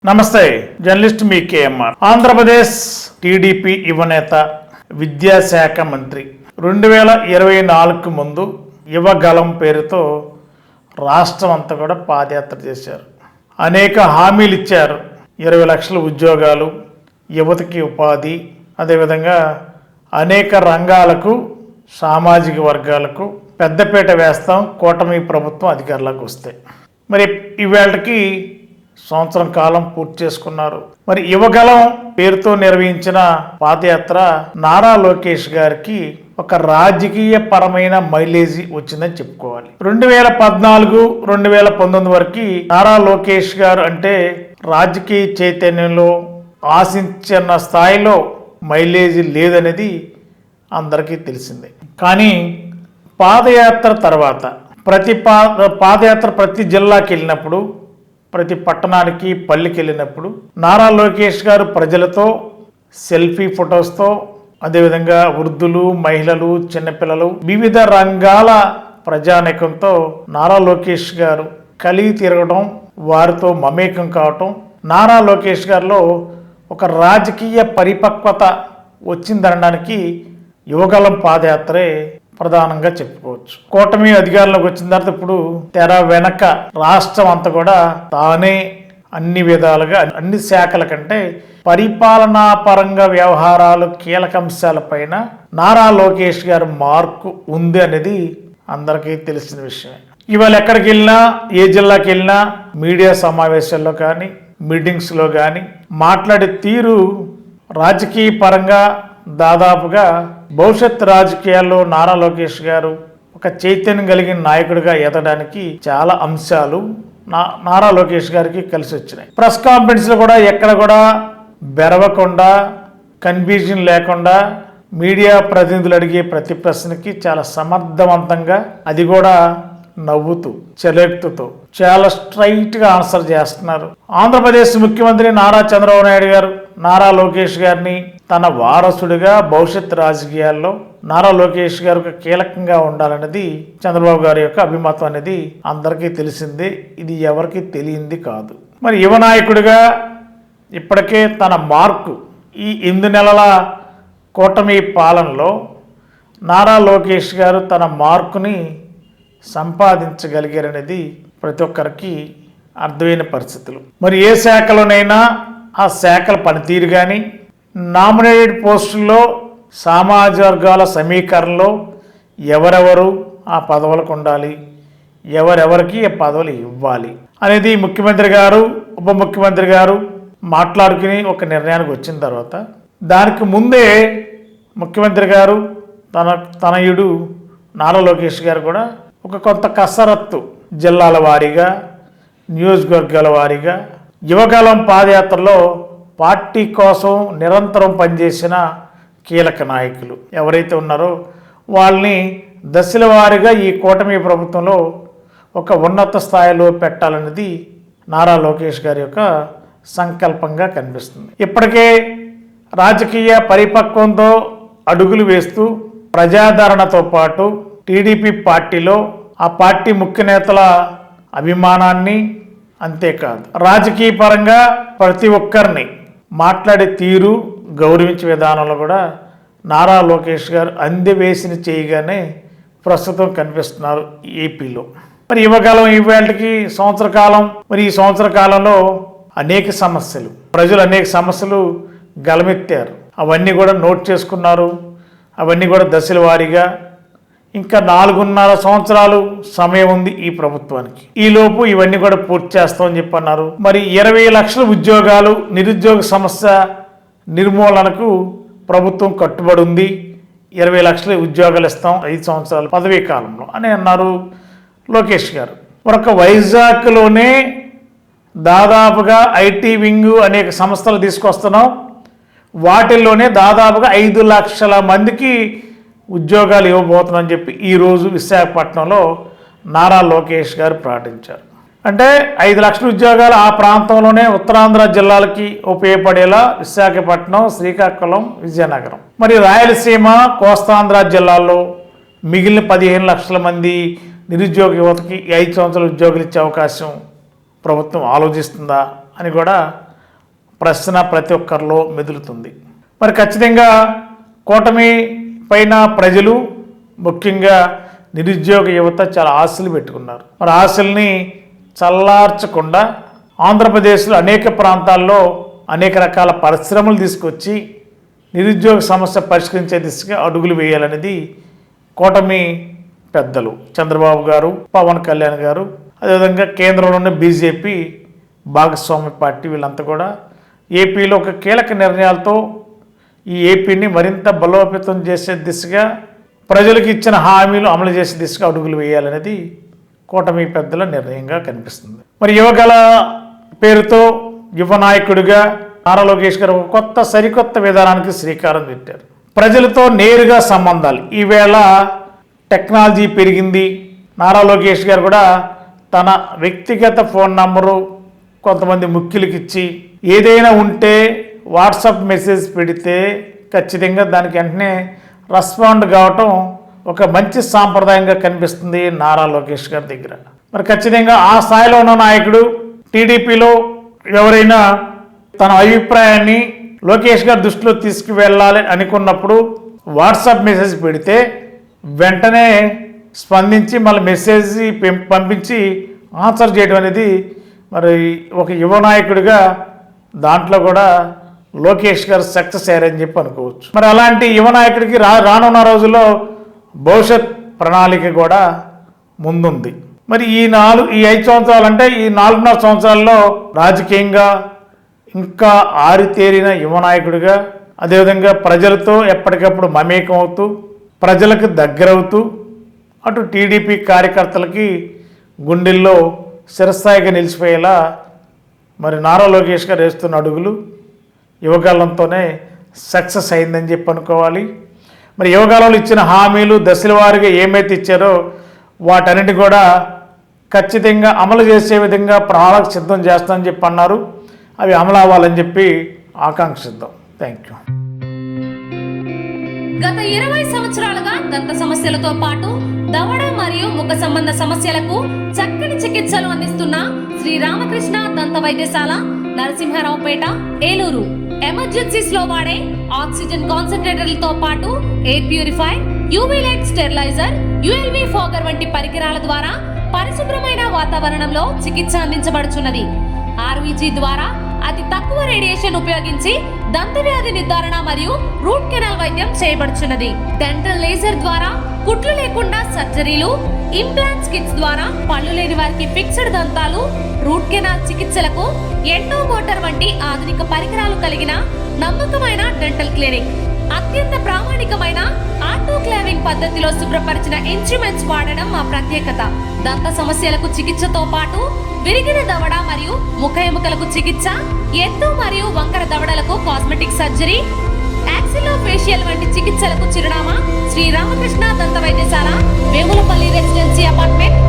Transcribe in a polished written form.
నమస్తే, జర్నలిస్ట్ మీ KMR. Andhra Pradesh TDP యువనేత, విద్యాశాఖ మంత్రి 2024 ముందు యువగలం పేరుతో రాష్ట్రం అంతా కూడా పాదయాత్ర చేశారు. అనేక హామీలు ఇచ్చారు. 20 లక్షల ఉద్యోగాలు, యువతకి ఉపాధి, అదేవిధంగా అనేక రంగాలకు, సామాజిక వర్గాలకు పెద్దపీట వేస్తాం కూటమి ప్రభుత్వం అధికారంలోకి వస్తే. మరి ఇవాళకి సంవత్సరం కాలం పూర్తి చేసుకున్నారు. మరి యువగలం పేరుతో నిర్వహించిన పాదయాత్ర నారా లోకేష్ గారికి ఒక రాజకీయ పరమైన మైలేజీ వచ్చిందని చెప్పుకోవాలి. 2014, 2019 వరకు నారా లోకేష్ గారు అంటే రాజకీయ చైతన్యంలో ఆశించిన స్థాయిలో మైలేజీ లేదనేది అందరికీ తెలిసిందే. కానీ పాదయాత్ర తర్వాత పాదయాత్ర ప్రతి జిల్లాకి వెళ్ళినప్పుడు, ప్రతి పట్టణానికి, పల్లెకి వెళ్ళినప్పుడు నారా లోకేష్ గారు ప్రజలతో సెల్ఫీ ఫొటోస్తో, అదేవిధంగా వృద్ధులు, మహిళలు, చిన్నపిల్లలు, వివిధ రంగాల ప్రజానీకంతో నారా లోకేష్ గారు కలిగి తిరగడం, వారితో మమేకం కావటం, నారా లోకేష్ గారిలో ఒక రాజకీయ పరిపక్వత వచ్చిందనడానికి యువగలం పాదయాత్రే ప్రధానంగా చెప్పుకోవచ్చు. కూటమి అధికారంలోకి వచ్చిన తర్వాత ఇప్పుడు తెర వెనక రాష్ట్రం అంతా కూడా తానే అన్ని విధాలుగా, అన్ని శాఖల కంటే పరిపాలనా పరంగా వ్యవహారాలు, కీలక అంశాలపైన నారా లోకేష్ గారు మార్కు ఉంది అనేది అందరికీ తెలిసిన విషయమే. ఇవాళ ఎక్కడికి వెళ్ళినా, ఏ జిల్లాకి వెళ్ళినా, మీడియా సమావేశాల్లో కానీ, మీటింగ్స్లో కానీ మాట్లాడే తీరు రాజకీయ పరంగా దాదాపుగా భవిష్యత్ రాజకీయాల్లో నారా లోకేష్ గారు ఒక చైతన్యం కలిగిన నాయకుడిగా ఎదగడానికి చాలా అంశాలు నారా లోకేష్ గారికి కలిసి వచ్చినాయి. ప్రెస్ కాన్ఫరెన్స్లో కూడా ఎక్కడ కూడా బెరవకుండా, కన్ఫ్యూజన్ లేకుండా మీడియా ప్రతినిధులు అడిగే ప్రతి ప్రశ్నకి చాలా సమర్థవంతంగా, అది కూడా నవ్వుతూ, చెలెత్తుతో చాలా స్ట్రైట్గా ఆన్సర్ చేస్తున్నారు. ఆంధ్రప్రదేశ్ ముఖ్యమంత్రి నారా చంద్రబాబు నాయుడు గారు నారా లోకేష్ గారిని తన వారసుడిగా భవిష్యత్ రాజకీయాల్లో నారా లోకేష్ గారు కీలకంగా ఉండాలన్నది చంద్రబాబు గారి యొక్క అభిమతం అనేది అందరికీ తెలిసిందే. ఇది ఎవరికి తెలియంది కాదు. మరి యువ నాయకుడిగా ఇప్పటికే తన మార్కు ఈ 8 నెలల కూటమి పాలనలో నారా లోకేష్ గారు తన మార్కుని సంపాదించగలిగారనేది ప్రతి ఒక్కరికి అర్థమైన పరిస్థితులు. మరి ఏ శాఖలోనైనా ఆ శాఖల పనితీరు కానీ, నామినేటెడ్ పోస్టుల్లో సామాజిక వర్గాల సమీకరణలో ఎవరెవరు ఆ పదవులకు ఉండాలి, ఎవరెవరికి ఆ పదవులు ఇవ్వాలి అనేది ముఖ్యమంత్రి గారు, ఉప ముఖ్యమంత్రి గారు మాట్లాడుకుని ఒక నిర్ణయానికి వచ్చిన తర్వాత, దానికి ముందే ముఖ్యమంత్రి గారు తనయుడు నారా లోకేష్ గారు కూడా ఒక కొంత కసరత్తు జిల్లాల వారీగా, నియోజకవర్గాల వారీగా యువగలం పాదయాత్రలో పార్టీ కోసం నిరంతరం పనిచేసిన కీలక నాయకులు ఎవరైతే ఉన్నారో వాళ్ళని దశల వారీగా ఈ కూటమి ప్రభుత్వంలో ఒక ఉన్నత స్థాయిలో పెట్టాలన్నది నారా లోకేష్ గారి యొక్క సంకల్పంగా కనిపిస్తుంది. ఇప్పటికే రాజకీయ పరిపక్వంతో అడుగులు వేస్తూ ప్రజాదరణతో పాటు టీడీపీ పార్టీలో ఆ పార్టీ ముఖ్య నేతల అభిమానాన్ని, అంతేకాదు రాజకీయ పరంగా ప్రతి ఒక్కరిని మాట్లాడే తీరు, గౌరవించే విధానంలో కూడా నారా లోకేష్ గారు అందెవేసిన చేయగానే ప్రస్తుతం కనిపిస్తున్నారు ఏపీలో. మరి యువకాలం ఇవాళకి సంవత్సర కాలం. మరి ఈ సంవత్సర కాలంలో అనేక సమస్యలు, ప్రజలు అనేక సమస్యలు గలమెత్తారు. అవన్నీ కూడా నోట్ చేసుకున్నారు. అవన్నీ కూడా దశల వారీగా ఇంకా 4.5 సంవత్సరాలు సమయం ఉంది ఈ ప్రభుత్వానికి. ఈలోపు ఇవన్నీ కూడా పూర్తి చేస్తామని చెప్పి అన్నారు. మరి 20 లక్షల ఉద్యోగాలు, నిరుద్యోగ సమస్య నిర్మూలనకు ప్రభుత్వం కట్టుబడి ఉంది. 20 లక్షల ఉద్యోగాలు ఇస్తాం 5 సంవత్సరాల పదవీ కాలంలో అని అన్నారు లోకేష్ గారు. మరొక వైజాగ్లోనే దాదాపుగా ఐటీ వింగ్ అనేక సంస్థలు తీసుకొస్తున్నాం. వాటిల్లోనే దాదాపుగా 5 లక్షల మందికి ఉద్యోగాలు ఇవ్వబోతున్నామని చెప్పి ఈరోజు విశాఖపట్నంలో నారా లోకేష్ గారు ప్రకటించారు. అంటే 5 లక్షల ఉద్యోగాలు ఆ ప్రాంతంలోనే ఉత్తరాంధ్ర జిల్లాలకి ఉపయోగపడేలా విశాఖపట్నం, శ్రీకాకుళం, విజయనగరం, మరి రాయలసీమ, కోస్తాంధ్ర జిల్లాల్లో మిగిలిన 15 లక్షల మంది నిరుద్యోగ యువతకి 5 సంవత్సరాల ఉద్యోగులు ఇచ్చే అవకాశం ప్రభుత్వం ఆలోచిస్తుందా అని కూడా ప్రశ్న ప్రతి ఒక్కరిలో మెదులుతుంది. మరి ఖచ్చితంగా కూటమి పైన ప్రజలు, ముఖ్యంగా నిరుద్యోగ యువత చాలా ఆశలు పెట్టుకున్నారు. మరి ఆశల్ని చల్లార్చకుండా ఆంధ్రప్రదేశ్లో అనేక ప్రాంతాల్లో అనేక రకాల పరిశ్రమలు తీసుకొచ్చి నిరుద్యోగ సమస్య పరిష్కరించే దిశగా అడుగులు వేయాలనేది కూటమి పెద్దలు చంద్రబాబు గారు, పవన్ కళ్యాణ్ గారు, అదేవిధంగా కేంద్రంలోని బీజేపీ భాగస్వామ్య పార్టీ వీళ్ళంతా కూడా ఏపీలో ఒక కీలక నిర్ణయాలతో ఈ ఏపీని మరింత బలోపేతం చేసే దిశగా, ప్రజలకు ఇచ్చిన హామీలు అమలు చేసే దిశగా అడుగులు వేయాలనేది కూటమి పెద్దల నిర్ణయంగా కనిపిస్తుంది. మరి యువగల పేరుతో యువ నాయకుడిగా నారా లోకేష్ గారు ఒక సరికొత్త విధానానికి శ్రీకారం చుట్టారు. ప్రజలతో నేరుగా సంబంధాలు. ఈవేళ టెక్నాలజీ పెరిగింది. నారా లోకేష్ గారు కూడా తన వ్యక్తిగత ఫోన్ నంబరు కొంతమంది ముఖ్యులకి ఇచ్చి ఏదైనా ఉంటే వాట్సాప్ మెసేజ్ పెడితే ఖచ్చితంగా దానికి వెంటనే రెస్పాండ్ కావటం ఒక మంచి సాంప్రదాయంగా కనిపిస్తుంది నారా లోకేష్ గారి దగ్గర. మరి ఖచ్చితంగా ఆ స్థాయిలో ఉన్న నాయకుడు టీడీపీలో ఎవరైనా తన అభిప్రాయాన్ని లోకేష్ గారి దృష్టిలో తీసుకువెళ్ళాలి అనుకున్నప్పుడు వాట్సాప్ మెసేజ్ పెడితే వెంటనే స్పందించి మళ్ళీ మెసేజ్ పంపించి ఆన్సర్ చేయడం అనేది మరి ఒక యువ నాయకుడిగా దాంట్లో కూడా లోకేష్ గారు సక్సెస్ అయ్యారని చెప్పి అనుకోవచ్చు. మరి అలాంటి యువ నాయకుడికి రానున్న రోజుల్లో భవిష్యత్ ప్రణాళిక కూడా ముందుంది. మరి ఈ 5 సంవత్సరాలు అంటే ఈ 4.5 సంవత్సరాల్లో రాజకీయంగా ఇంకా ఆరితేరిన యువ నాయకుడిగా, అదేవిధంగా ప్రజలతో ఎప్పటికప్పుడు మమేకం అవుతూ ప్రజలకు దగ్గరవుతూ అటు టీడీపీ కార్యకర్తలకి గుండెల్లో శిరస్థాయిగా నిలిచిపోయేలా మరి నారా లోకేష్ గారు వేస్తున్న అడుగులు యువకాలంతోనే సక్సెస్ అయిందని చెప్పి అనుకోవాలి. మరి యువకాలంలో ఇచ్చిన హామీలు దశల వారీగా ఏమైతే ఇచ్చారో వాటన్నిటి కూడా ఖచ్చితంగా అమలు చేసే విధంగా ప్రణాళిక సిద్ధం చేస్తామని చెప్పి అన్నారు. అవి అమలు అవ్వాలని చెప్పి ఆకాంక్షిద్దాం. Thank you. గత 20 సంవత్సరాలుగా దంత సమస్యలతో పాటు దవడ మరియు ముఖ సంబంధ సమస్యలకు చక్కని చికిత్సలు అందిస్తున్న శ్రీ రామకృష్ణ దంత వైద్యశాల, నరసింహారావుపేట, ఏలూరు. ఎమర్జెన్సీస్ లో వాడే ఆక్సిజన్ కాన్సంట్రేటర్లతో పాటు air purifier, UV light steriliser, ULV fogger వంటి పరికరాల ద్వారా పరిశుభ్రమైన వాతావరణంలో చికిత్స అందించబడుచున్నది. ఆర్వీజీ ద్వారా అతి తక్కువ రేడియేషన్ ఉపయోగించి దంత వ్యాధి నిర్ధారణ మరియు రూట్ కెనాల్ వైద్యం చేయబడుచున్నది. డెంటల్ లేజర్ ద్వారా కుట్లు లేకుండా సర్జరీలు, ఇంప్లాంట్స్ కిట్స్ ద్వారా పళ్ళు లేని వారికి ఫిక్స్డ్ దంతాలు, రూట్ కెనాల్ చికిత్సలకు ఎండో మోటార్ వంటి ఆధునిక పరికరాలు కలిగిన నమ్మకమైన డెంటల్ క్లినిక్. అత్యంత ప్రామాణికమైన ఆటోక్లావింగ్ పద్ధతిలో శుభ్రపరిచిన ఇన్స్ట్రుమెంట్స్ వాడడం మా ప్రత్యేకత. దంత సమస్యలకు చికిత్సతో పాటు విరిగిన దవడ మరియు ముఖ ఎముకలకు చికిత్స, ఎత్తు మరియు వంకర దవడలకు కాస్మెటిక్ సర్జరీ, యాక్సిలోఫేషియల్ వంటి చికిత్సలకు చిరునామా శ్రీ రామకృష్ణ దంత వైద్యశాల, వేములపల్లి రెసిడెన్సీ అపార్ట్మెంట్,